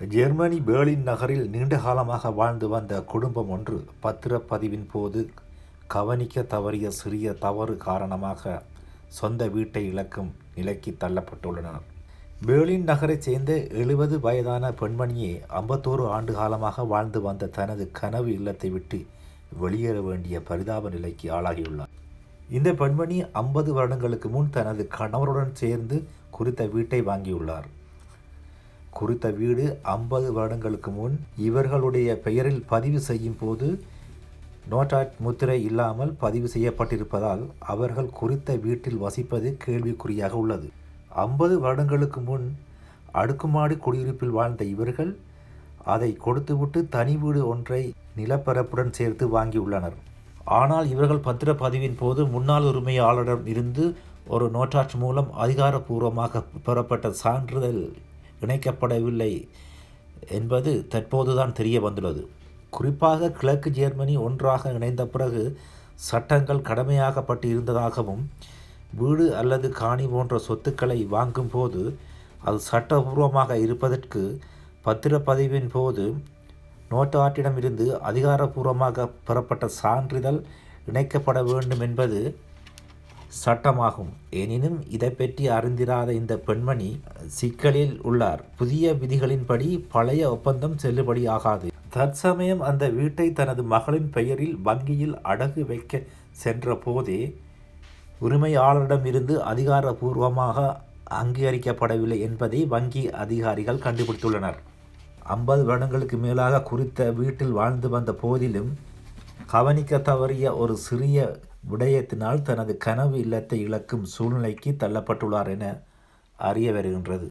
Germany Berlin நகரில் நீண்ட காலமாக வாழ்ந்து வந்த குடும்பம் ஒன்று பத்திரப்பதிவின் போது கவனிக்க தவறிய சிறிய தவறு காரணமாக சொந்த வீட்டை இழக்கும் நிலைக்கு தள்ளப்பட்டுள்ளனர். பேர்லின் நகரைச் சேர்ந்த 70 வயதான பெண்மணியே 51 ஆண்டு காலமாக வாழ்ந்து வந்த தனது கனவு இல்லத்தை விட்டு வெளியேற வேண்டிய பரிதாப நிலைக்கு ஆளாகியுள்ளார். இந்த பெண்மணி 50 வருடங்களுக்கு முன் தனது கணவருடன் சேர்ந்து குறித்த வீட்டை வாங்கியுள்ளார். குறித்த வீடு 50 வருடங்களுக்கு முன் இவர்களுடைய பெயரில் பதிவு செய்யும் போது நோட்டாட் முத்திரை இல்லாமல் பதிவு செய்யப்பட்டிருப்பதால் அவர்கள் குறித்த வீட்டில் வசிப்பது கேள்விக்குறியாக உள்ளது. 50 வருடங்களுக்கு முன் அடுக்குமாடி குடியிருப்பில் வாழ்ந்த இவர்கள் அதை கொடுத்துவிட்டு தனி வீடு ஒன்றை நிலப்பரப்புடன் சேர்த்து வாங்கியுள்ளனர். ஆனால் இவர்கள் பத்திரப்பதிவின் போது முன்னாள் உரிமையாளரிடம் இருந்து ஒரு நோட்டாட் மூலம் அதிகாரப்பூர்வமாக பெறப்பட்ட சான்றிதழ் இணைக்கப்படவில்லை என்பது தற்போதுதான் தெரிய வந்துள்ளது. குறிப்பாக கிழக்கு ஜெர்மனி ஒன்றாக இணைந்த பிறகு சட்டங்கள் கடமையாக்கப்பட்டு இருந்ததாகவும் வீடு அல்லது காணி போன்ற சொத்துக்களை வாங்கும் போது அது சட்டபூர்வமாக இருப்பதற்கு பத்திரப்பதிவின் போது நோட்டாட்டிடமிருந்து அதிகாரப்பூர்வமாக பெறப்பட்ட சான்றிதழ் இணைக்கப்பட வேண்டும் என்பது சட்டமாகும். எனினும் இதை பற்றி அறிந்திராத இந்த பெண்மணி சிக்கலில் உள்ளார். புதிய விதிகளின்படி பழைய ஒப்பந்தம் செல்லுபடியாகாது. தற்சமயம் அந்த வீட்டை தனது மகளின் பெயரில் வங்கியில் அடகு வைக்க சென்ற போதே உரிமையாளரிடமிருந்து அதிகாரப்பூர்வமாக அங்கீகரிக்கப்படவில்லை என்பதை வங்கி அதிகாரிகள் கண்டுபிடித்துள்ளனர். 50 வருடங்களுக்கு மேலாக குறித்த வீட்டில் வாழ்ந்து வந்த போதிலும் கவனிக்க தவறிய ஒரு சிறிய விடயத்தினால் தனது கனவு இல்லத்தை இழக்கும் சூழ்நிலைக்கு தள்ளப்பட்டுள்ளார் என அறிய வருகின்றது.